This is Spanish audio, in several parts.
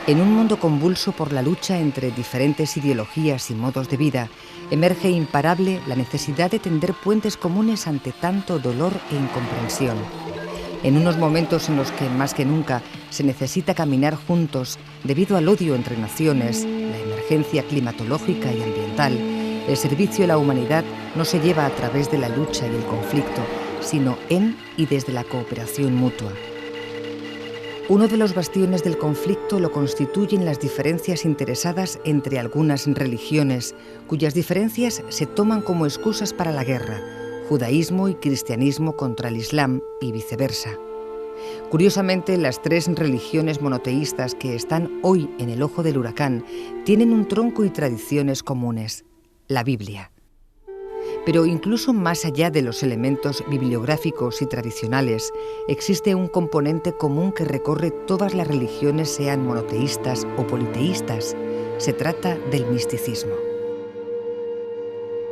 En un mundo convulso por la lucha entre diferentes ideologías y modos de vida, emerge imparable la necesidad de tender puentes comunes ante tanto dolor e incomprensión. En unos momentos en los que, más que nunca, se necesita caminar juntos debido al odio entre naciones, la emergencia climatológica y ambiental, el servicio a la humanidad no se lleva a través de la lucha y el conflicto, sino en y desde la cooperación mutua. Uno de los bastiones del conflicto lo constituyen las diferencias interesadas entre algunas religiones, cuyas diferencias se toman como excusas para la guerra, judaísmo y cristianismo contra el islam y viceversa. Curiosamente, las tres religiones monoteístas que están hoy en el ojo del huracán tienen un tronco y tradiciones comunes: la Biblia. Pero incluso más allá de los elementos bibliográficos y tradicionales, existe un componente común que recorre todas las religiones, sean monoteístas o politeístas. Se trata del misticismo.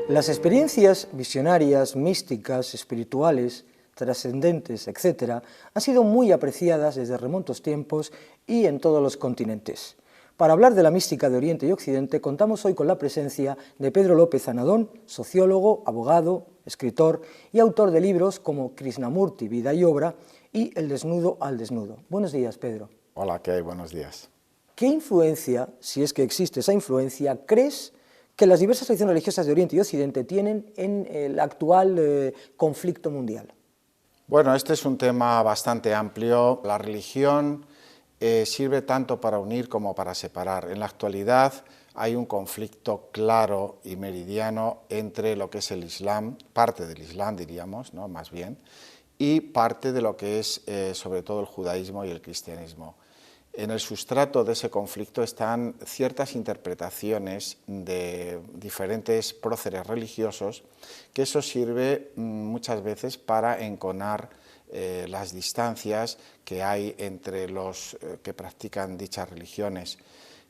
Las experiencias visionarias, místicas, espirituales, trascendentes, etc., han sido muy apreciadas desde remotos tiempos y en todos los continentes. Para hablar de la mística de Oriente y Occidente, contamos hoy con la presencia de Pedro López Anadón, sociólogo, abogado, escritor y autor de libros como Krishnamurti, Vida y Obra y El desnudo al desnudo. Buenos días, Pedro. Hola, ¿qué hay? Buenos días. ¿Qué influencia, si es que existe esa influencia, crees que las diversas tradiciones religiosas de Oriente y Occidente tienen en el actual conflicto mundial? Bueno, este es un tema bastante amplio. La religión sirve tanto para unir como para separar. En la actualidad hay un conflicto claro y meridiano entre lo que es el Islam, parte del Islam diríamos, ¿no? Más bien, y parte de lo que es sobre todo el judaísmo y el cristianismo. En el sustrato de ese conflicto están ciertas interpretaciones de diferentes próceres religiosos, que eso sirve muchas veces para enconar las distancias que hay entre los que practican dichas religiones.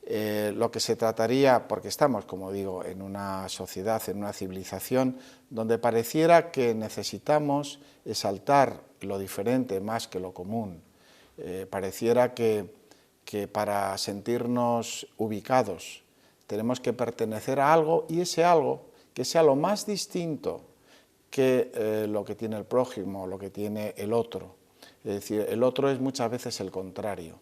Lo que se trataría, porque estamos, como digo, en una sociedad, en una civilización, donde pareciera que necesitamos exaltar lo diferente más que lo común. Pareciera que para sentirnos ubicados tenemos que pertenecer a algo, y ese algo que sea lo más distinto que lo que tiene el prójimo, lo que tiene el otro. Es decir, el otro es muchas veces el contrario.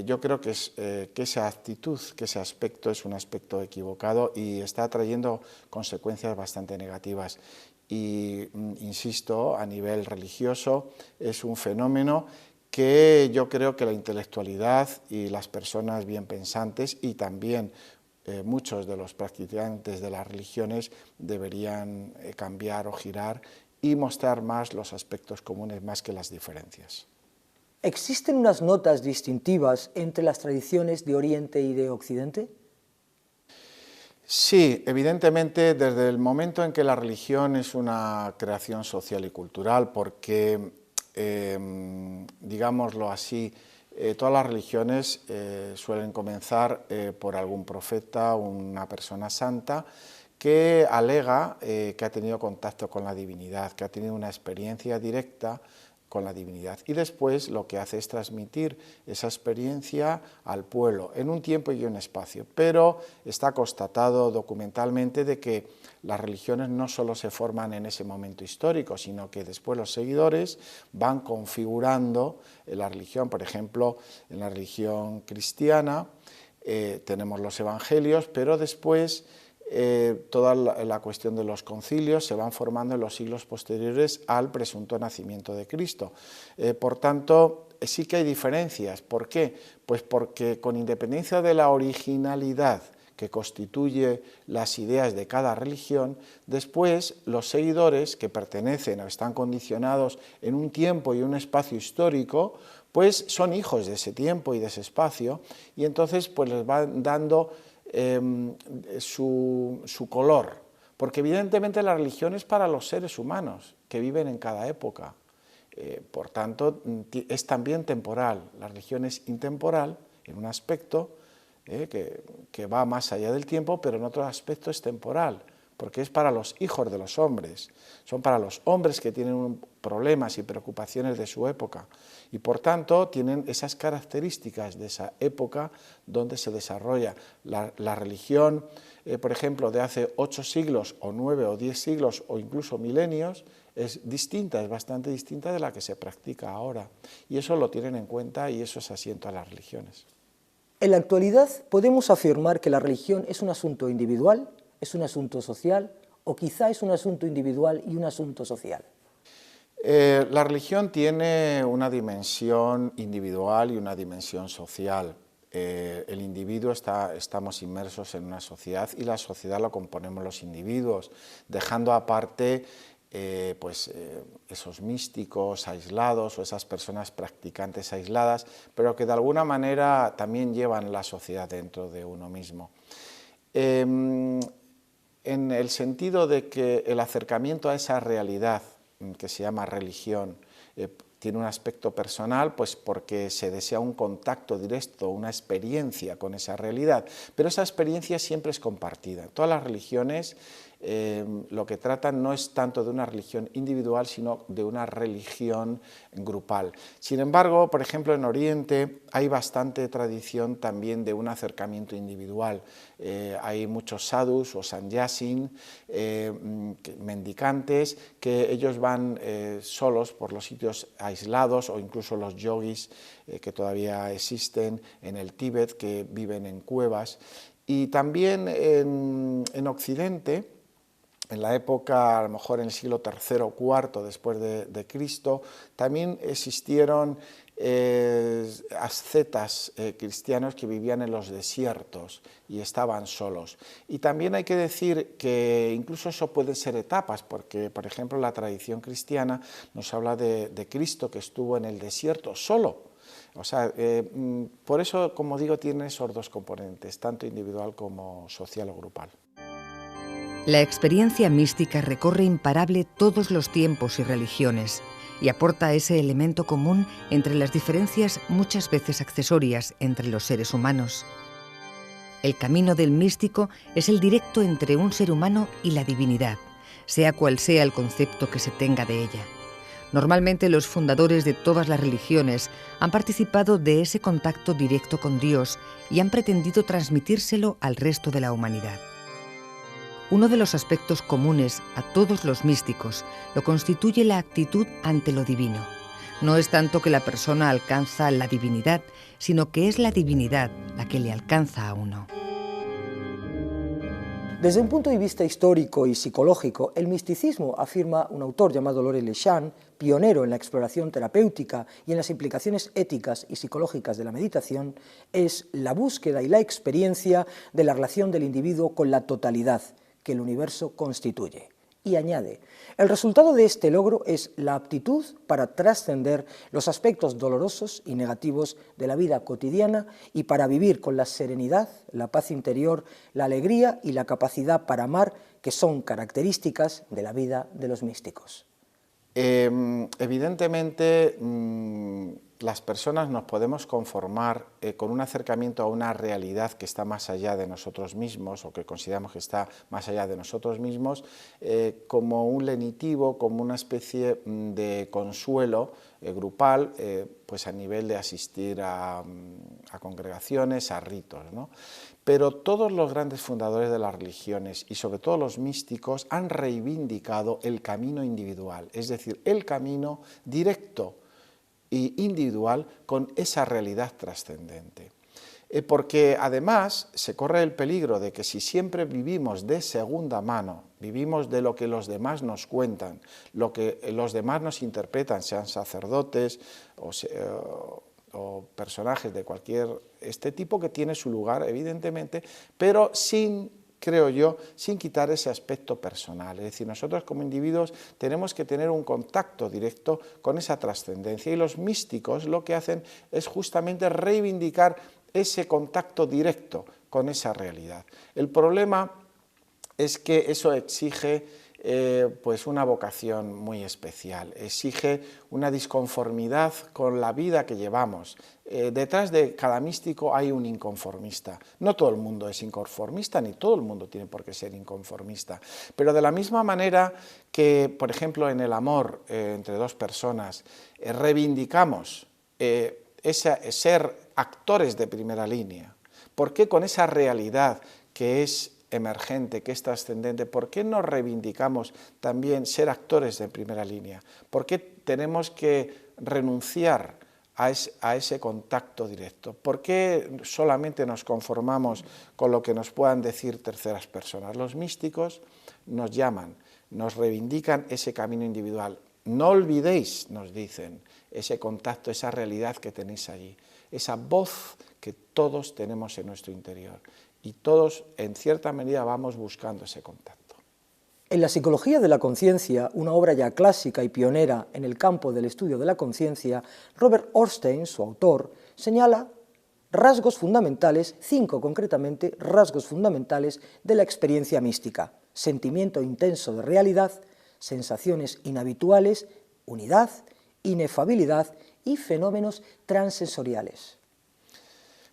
Yo creo que esa actitud, que ese aspecto es un aspecto equivocado y está trayendo consecuencias bastante negativas. Y, insisto, a nivel religioso es un fenómeno que yo creo que la intelectualidad y las personas bien pensantes y también muchos de los practicantes de las religiones deberían cambiar o girar y mostrar más los aspectos comunes más que las diferencias. ¿Existen unas notas distintivas entre las tradiciones de Oriente y de Occidente? Sí, evidentemente desde el momento en que la religión es una creación social y cultural, porque digámoslo así, todas las religiones suelen comenzar por algún profeta, una persona santa, que alega que ha tenido contacto con la divinidad, que ha tenido una experiencia directa con la divinidad, y después lo que hace es transmitir esa experiencia al pueblo en un tiempo y un espacio. Pero está constatado documentalmente de que las religiones no solo se forman en ese momento histórico, sino que después los seguidores van configurando la religión. Por ejemplo, en la religión cristiana tenemos los evangelios, pero después toda la cuestión de los concilios se van formando en los siglos posteriores al presunto nacimiento de Cristo. Por tanto, sí que hay diferencias. ¿Por qué? Pues porque con independencia de la originalidad que constituye las ideas de cada religión, después los seguidores que pertenecen o están condicionados en un tiempo y un espacio histórico, pues son hijos de ese tiempo y de ese espacio, y entonces pues les van dando su color, porque evidentemente la religión es para los seres humanos que viven en cada época, por tanto es también temporal. La religión es intemporal en un aspecto que va más allá del tiempo, pero en otro aspecto es temporal, porque es para los hijos de los hombres, son para los hombres que tienen problemas y preocupaciones de su época y por tanto tienen esas características de esa época donde se desarrolla la religión, por ejemplo, de hace 8 siglos o 9 o 10 siglos o incluso milenios, es distinta, es bastante distinta de la que se practica ahora y eso lo tienen en cuenta y eso es asiento a las religiones. En la actualidad podemos afirmar que la religión es un asunto individual, es un asunto social o quizá es un asunto individual y un asunto social. La religión tiene una dimensión individual y una dimensión social. El individuo estamos inmersos en una sociedad y la sociedad la componemos los individuos, dejando aparte esos místicos aislados o esas personas practicantes aisladas, pero que de alguna manera también llevan la sociedad dentro de uno mismo. En el sentido de que el acercamiento a esa realidad que se llama religión tiene un aspecto personal, pues porque se desea un contacto directo, una experiencia con esa realidad, pero esa experiencia siempre es compartida. Todas las religiones lo que tratan no es tanto de una religión individual, sino de una religión grupal. Sin embargo, por ejemplo, en Oriente hay bastante tradición también de un acercamiento individual. Hay muchos sadhus o sannyasin, mendicantes, que ellos van solos por los sitios aislados, o incluso los yogis que todavía existen en el Tíbet, que viven en cuevas. Y también en Occidente, en la época, a lo mejor en el siglo III o IV después de Cristo, también existieron ascetas cristianos que vivían en los desiertos y estaban solos. Y también hay que decir que incluso eso puede ser etapas, porque, por ejemplo, la tradición cristiana nos habla de Cristo que estuvo en el desierto solo. O sea, por eso, como digo, tiene esos dos componentes, tanto individual como social o grupal. La experiencia mística recorre imparable todos los tiempos y religiones y aporta ese elemento común entre las diferencias muchas veces accesorias entre los seres humanos. El camino del místico es el directo entre un ser humano y la divinidad, sea cual sea el concepto que se tenga de ella. Normalmente los fundadores de todas las religiones han participado de ese contacto directo con Dios y han pretendido transmitírselo al resto de la humanidad. Uno de los aspectos comunes a todos los místicos lo constituye la actitud ante lo divino. No es tanto que la persona alcanza la divinidad, sino que es la divinidad la que le alcanza a uno. Desde un punto de vista histórico y psicológico, el misticismo, afirma un autor llamado Lore Lechan, pionero en la exploración terapéutica y en las implicaciones éticas y psicológicas de la meditación, es la búsqueda y la experiencia de la relación del individuo con la totalidad que el universo constituye. Y añade, el resultado de este logro es la aptitud para trascender los aspectos dolorosos y negativos de la vida cotidiana y para vivir con la serenidad, la paz interior, la alegría y la capacidad para amar, que son características de la vida de los místicos. Evidentemente, las personas nos podemos conformar con un acercamiento a una realidad que está más allá de nosotros mismos o que consideramos que está más allá de nosotros mismos como un lenitivo, como una especie de consuelo grupal, pues a nivel de asistir a congregaciones, a ritos, ¿no? Pero todos los grandes fundadores de las religiones y sobre todo los místicos han reivindicado el camino individual, es decir, el camino directo e individual con esa realidad trascendente. Porque además se corre el peligro de que si siempre vivimos de segunda mano, vivimos de lo que los demás nos cuentan, lo que los demás nos interpretan, sean sacerdotes o personajes de cualquier tipo, que tiene su lugar evidentemente, pero sin, creo yo, sin quitar ese aspecto personal. Es decir, nosotros como individuos tenemos que tener un contacto directo con esa trascendencia y los místicos lo que hacen es justamente reivindicar ese contacto directo con esa realidad. El problema es que eso exige pues una vocación muy especial, exige una disconformidad con la vida que llevamos. Detrás de cada místico hay un inconformista. No todo el mundo es inconformista, ni todo el mundo tiene por qué ser inconformista, pero de la misma manera que, por ejemplo, en el amor entre dos personas, reivindicamos ser actores de primera línea. ¿Por qué con esa realidad que es emergente, que es trascendente, por qué no reivindicamos también ser actores de primera línea? ¿Por qué tenemos que renunciar a ese contacto directo? ¿Por qué solamente nos conformamos con lo que nos puedan decir terceras personas? Los místicos nos llaman, nos reivindican ese camino individual. No olvidéis, nos dicen, ese contacto, esa realidad que tenéis allí, esa voz que todos tenemos en nuestro interior y todos en cierta medida vamos buscando ese contacto. En la psicología de la conciencia, una obra ya clásica y pionera en el campo del estudio de la conciencia, Robert Ornstein, su autor, señala rasgos fundamentales, 5 concretamente, rasgos fundamentales de la experiencia mística: sentimiento intenso de realidad, sensaciones inhabituales, unidad, inefabilidad y fenómenos transsensoriales.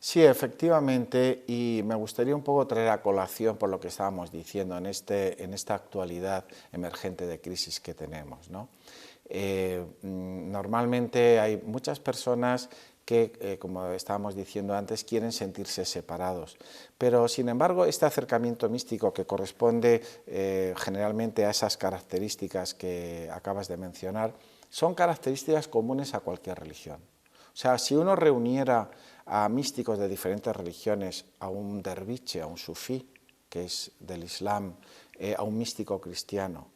Sí, efectivamente, y me gustaría un poco traer a colación por lo que estábamos diciendo en esta actualidad emergente de crisis que tenemos, ¿no? Normalmente hay muchas personas que, como estábamos diciendo antes, quieren sentirse separados. Pero, sin embargo, este acercamiento místico que corresponde generalmente a esas características que acabas de mencionar, son características comunes a cualquier religión. O sea, si uno reuniera a místicos de diferentes religiones, a un derviche, a un sufí, que es del Islam, a un místico cristiano,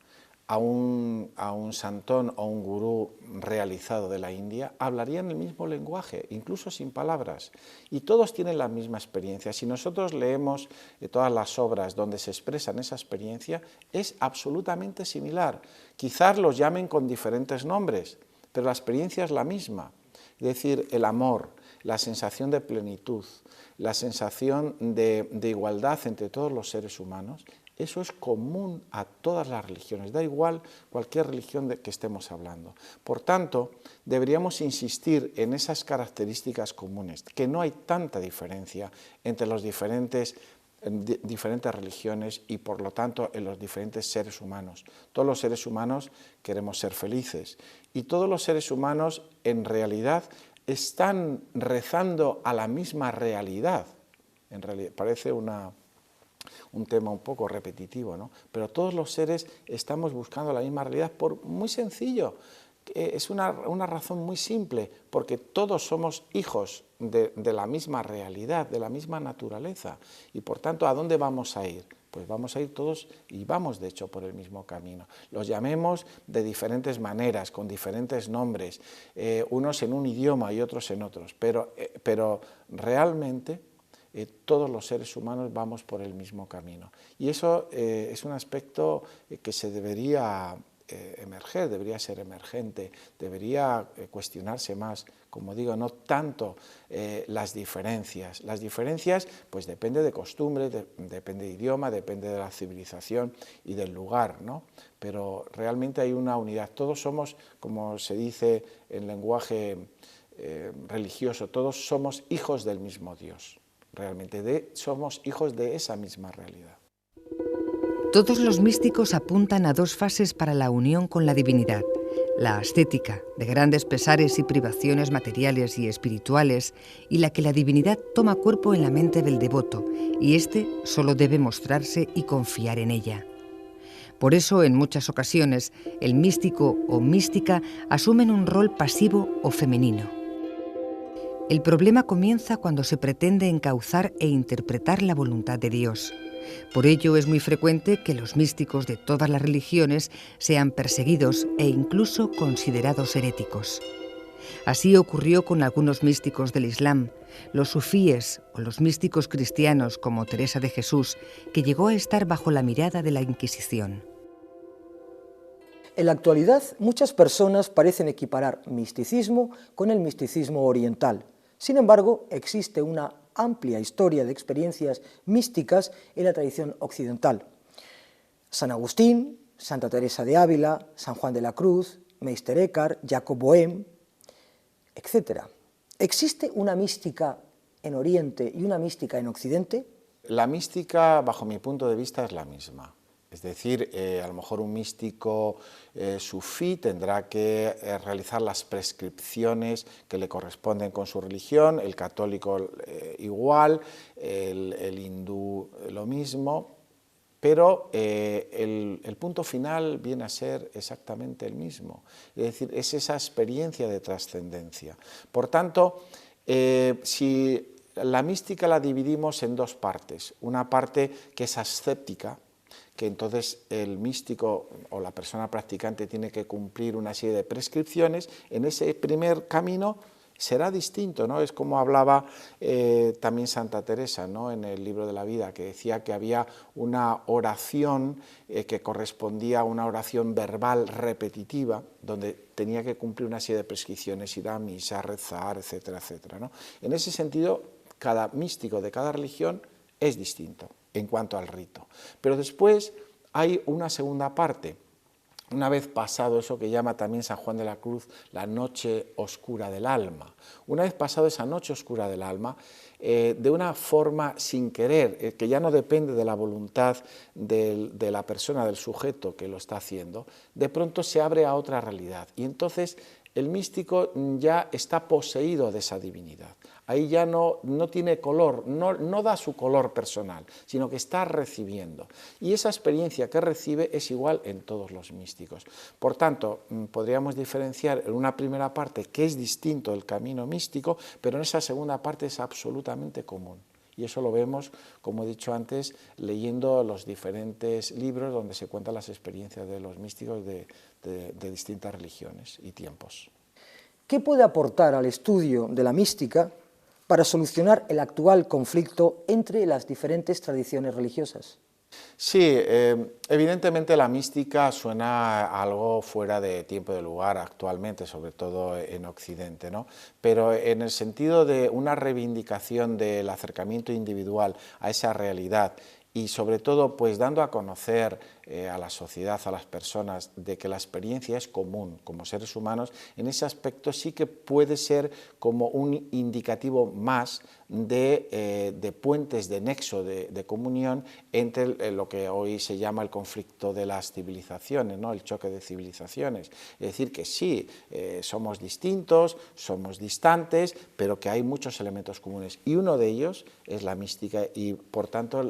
a un santón o un gurú realizado de la India, hablarían el mismo lenguaje, incluso sin palabras, y todos tienen la misma experiencia. Si nosotros leemos todas las obras donde se expresan esa experiencia, es absolutamente similar. Quizás los llamen con diferentes nombres, pero la experiencia es la misma. Es decir, el amor, la sensación de plenitud, la sensación de igualdad entre todos los seres humanos, eso es común a todas las religiones, da igual cualquier religión de que estemos hablando. Por tanto, deberíamos insistir en esas características comunes, que no hay tanta diferencia entre los diferentes religiones y, por lo tanto, en los diferentes seres humanos. Todos los seres humanos queremos ser felices y todos los seres humanos, en realidad, están rezando a la misma realidad. En realidad, parece un tema un poco repetitivo, ¿no? Pero todos los seres estamos buscando la misma realidad por muy sencillo. Es una razón muy simple, porque todos somos hijos de la misma realidad, de la misma naturaleza. Y por tanto, ¿a dónde vamos a ir? Pues vamos a ir todos y vamos de hecho por el mismo camino. Los llamemos de diferentes maneras, con diferentes nombres, unos en un idioma y otros en otros, pero realmente todos los seres humanos vamos por el mismo camino. Y eso es un aspecto que se debería emerger, debería ser emergente, debería cuestionarse más, como digo, no tanto las diferencias. Las diferencias pues depende de costumbres, depende de idioma, depende de la civilización y del lugar, ¿no? Pero realmente hay una unidad. Todos somos, como se dice en lenguaje religioso, todos somos hijos del mismo Dios. Realmente somos hijos de esa misma realidad. Todos los místicos apuntan a 2 fases para la unión con la divinidad: la ascética, de grandes pesares y privaciones materiales y espirituales, y la que la divinidad toma cuerpo en la mente del devoto, y éste solo debe mostrarse y confiar en ella. Por eso, en muchas ocasiones, el místico o mística asumen un rol pasivo o femenino. El problema comienza cuando se pretende encauzar e interpretar la voluntad de Dios. Por ello es muy frecuente que los místicos de todas las religiones sean perseguidos e incluso considerados heréticos. Así ocurrió con algunos místicos del Islam, los sufíes o los místicos cristianos como Teresa de Jesús, que llegó a estar bajo la mirada de la Inquisición. En la actualidad, muchas personas parecen equiparar misticismo con el misticismo oriental. Sin embargo, existe una amplia historia de experiencias místicas en la tradición occidental. San Agustín, Santa Teresa de Ávila, San Juan de la Cruz, Meister Eckhart, Jacob Boehme, etc. ¿Existe una mística en Oriente y una mística en Occidente? La mística, bajo mi punto de vista, es la misma. Es decir, a lo mejor un místico sufí tendrá que realizar las prescripciones que le corresponden con su religión, el católico igual, el hindú lo mismo, pero el punto final viene a ser exactamente el mismo. Es decir, es esa experiencia de trascendencia. Por tanto, si la mística la dividimos en dos partes, una parte que es ascéptica, que entonces el místico o la persona practicante tiene que cumplir una serie de prescripciones, en ese primer camino será distinto, ¿no? Es como hablaba también Santa Teresa, ¿no? En el libro de la vida, que decía que había una oración que correspondía a una oración verbal repetitiva, donde tenía que cumplir una serie de prescripciones, ir a misa, rezar, etcétera, etcétera, ¿no? En ese sentido, cada místico de cada religión es distinto en cuanto al rito. Pero después hay una segunda parte. Una vez pasado eso que llama también San Juan de la Cruz la noche oscura del alma, una vez pasado esa noche oscura del alma, de una forma sin querer, que ya no depende de la voluntad de la persona, del sujeto que lo está haciendo, de pronto se abre a otra realidad y entonces el místico ya está poseído de esa divinidad. Ahí ya no tiene color, no da su color personal, sino que está recibiendo. Y esa experiencia que recibe es igual en todos los místicos. Por tanto, podríamos diferenciar en una primera parte que es distinto del camino místico, pero en esa segunda parte es absolutamente común. Y eso lo vemos, como he dicho antes, leyendo los diferentes libros donde se cuentan las experiencias de los místicos de distintas religiones y tiempos. ¿Qué puede aportar al estudio de la mística para solucionar el actual conflicto entre las diferentes tradiciones religiosas? Sí, evidentemente la mística suena a algo fuera de tiempo y de lugar actualmente, sobre todo en Occidente, ¿no? Pero en el sentido de una reivindicación del acercamiento individual a esa realidad y sobre todo pues dando a conocer a la sociedad, a las personas, de que la experiencia es común como seres humanos, en ese aspecto sí que puede ser como un indicativo más de puentes, de nexo, de comunión entre lo que hoy se llama el conflicto de las civilizaciones, ¿no? El choque de civilizaciones. Es decir, que sí, somos distintos, somos distantes, pero que hay muchos elementos comunes y uno de ellos es la mística y por tanto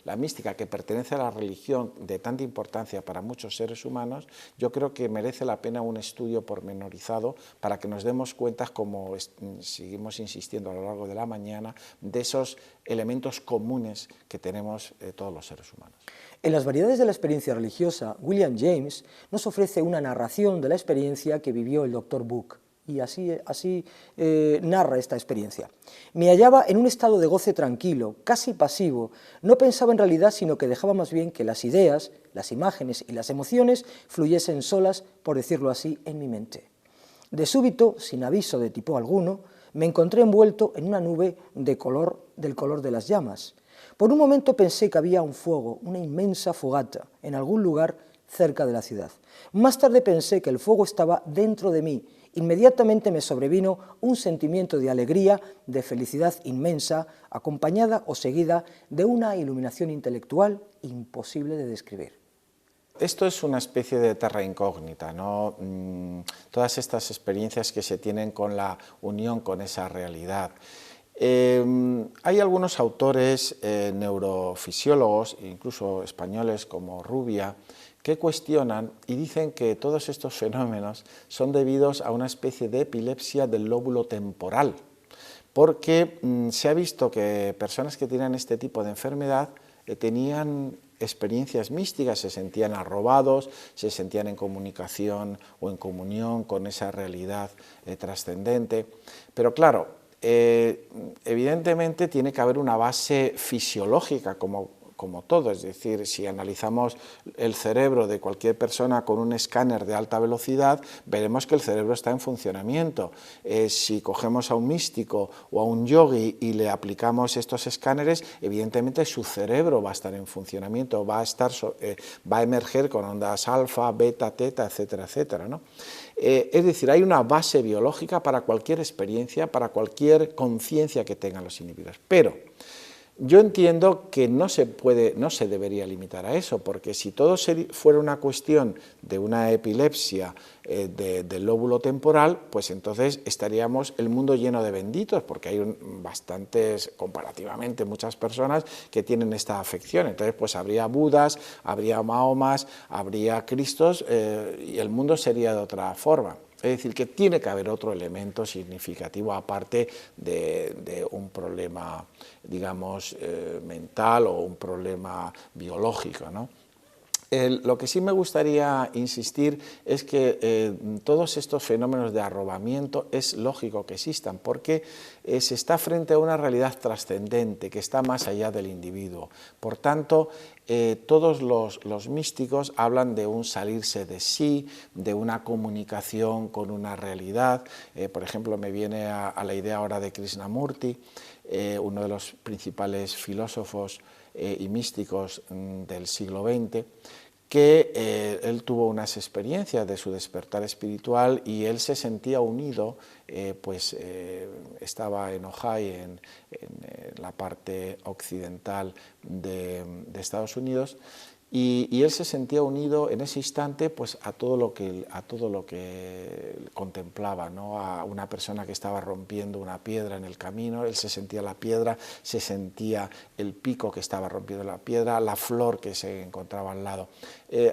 la mística que pertenece a la religión de tanta importancia para muchos seres humanos, yo creo que merece la pena un estudio pormenorizado para que nos demos cuenta, como seguimos insistiendo a lo largo de la mañana, de esos elementos comunes que tenemos todos los seres humanos. En las variedades de la experiencia religiosa, William James nos ofrece una narración de la experiencia que vivió el Dr. Book. Y así narra esta experiencia. Me hallaba en un estado de goce tranquilo, casi pasivo, no pensaba en realidad, sino que dejaba más bien que las ideas, las imágenes y las emociones fluyesen solas, por decirlo así, en mi mente. De súbito, sin aviso de tipo alguno, me encontré envuelto en una nube del color de las llamas. Por un momento pensé que había un fuego, una inmensa fogata, en algún lugar cerca de la ciudad. Más tarde pensé que el fuego estaba dentro de mí. Inmediatamente me sobrevino un sentimiento de alegría, de felicidad inmensa, acompañada o seguida de una iluminación intelectual imposible de describir. Esto es una especie de terra incógnita, ¿no? Todas estas experiencias que se tienen con la unión con esa realidad. Hay algunos autores neurofisiólogos, incluso españoles como Rubia, que cuestionan y dicen que todos estos fenómenos son debidos a una especie de epilepsia del lóbulo temporal, porque se ha visto que personas que tienen este tipo de enfermedad tenían experiencias místicas, se sentían arrobados, se sentían en comunicación o en comunión con esa realidad trascendente, pero claro, evidentemente tiene que haber una base fisiológica, como como todo, es decir, si analizamos el cerebro de cualquier persona con un escáner de alta velocidad, veremos que el cerebro está en funcionamiento. Si cogemos a un místico o a un yogui y le aplicamos estos escáneres, evidentemente su cerebro va a estar en funcionamiento, va a emerger con ondas alfa, beta, teta, etcétera, etcétera, ¿no? Es decir, hay una base biológica para cualquier experiencia, para cualquier conciencia que tengan los individuos. Pero yo entiendo que no se debería limitar a eso, porque si todo fuera una cuestión de una epilepsia del lóbulo temporal, pues entonces estaríamos el mundo lleno de benditos, porque hay bastantes, comparativamente, muchas personas que tienen esta afección. Entonces, pues habría Budas, habría Mahomas, habría Cristos, y el mundo sería de otra forma. Es decir, que tiene que haber otro elemento significativo aparte de un problema, digamos, mental o un problema biológico, ¿no? Lo que sí me gustaría insistir es que todos estos fenómenos de arrobamiento es lógico que existan, porque se está frente a una realidad trascendente que está más allá del individuo. Por tanto, todos los místicos hablan de un salirse de sí, de una comunicación con una realidad. Por ejemplo, me viene a la idea ahora de Krishnamurti, uno de los principales filósofos y místicos del siglo XX, que él tuvo unas experiencias de su despertar espiritual y él se sentía unido, estaba en Ojai, en la parte occidental de Estados Unidos, y él se sentía unido en ese instante pues, a todo lo que contemplaba, ¿no? A una persona que estaba rompiendo una piedra en el camino, él se sentía la piedra, se sentía el pico que estaba rompiendo la piedra, la flor que se encontraba al lado.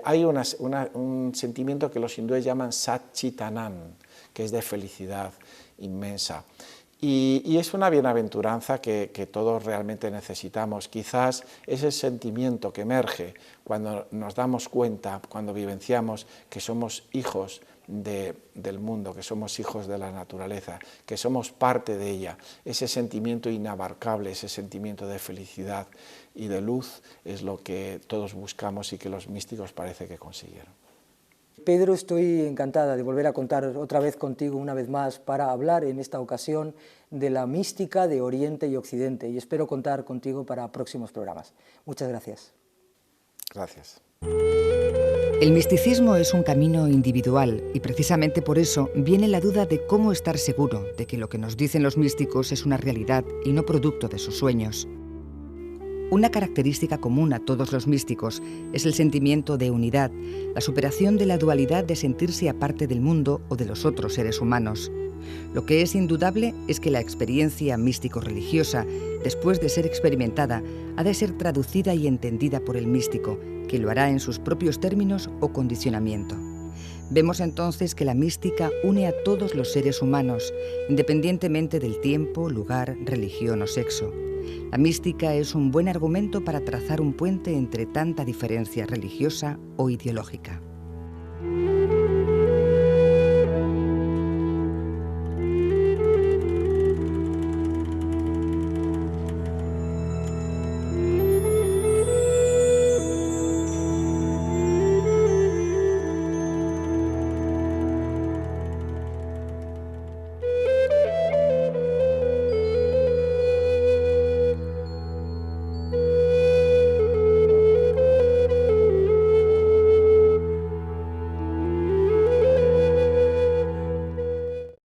Hay un sentimiento que los hindúes llaman Satchitanand, que es de felicidad inmensa. Y es una bienaventuranza que todos realmente necesitamos. Quizás ese sentimiento que emerge cuando nos damos cuenta, cuando vivenciamos que somos hijos del mundo, que somos hijos de la naturaleza, que somos parte de ella, ese sentimiento inabarcable, ese sentimiento de felicidad y de luz es lo que todos buscamos y que los místicos parece que consiguieron. Pedro, estoy encantada de volver a contar otra vez contigo, una vez más, para hablar en esta ocasión de la mística de Oriente y Occidente, y espero contar contigo para próximos programas. Muchas gracias. Gracias. El misticismo es un camino individual y precisamente por eso viene la duda de cómo estar seguro de que lo que nos dicen los místicos es una realidad y no producto de sus sueños. Una característica común a todos los místicos es el sentimiento de unidad, la superación de la dualidad de sentirse aparte del mundo o de los otros seres humanos. Lo que es indudable es que la experiencia místico-religiosa, después de ser experimentada, ha de ser traducida y entendida por el místico, que lo hará en sus propios términos o condicionamiento. Vemos entonces que la mística une a todos los seres humanos, independientemente del tiempo, lugar, religión o sexo. La mística es un buen argumento para trazar un puente entre tanta diferencia religiosa o ideológica.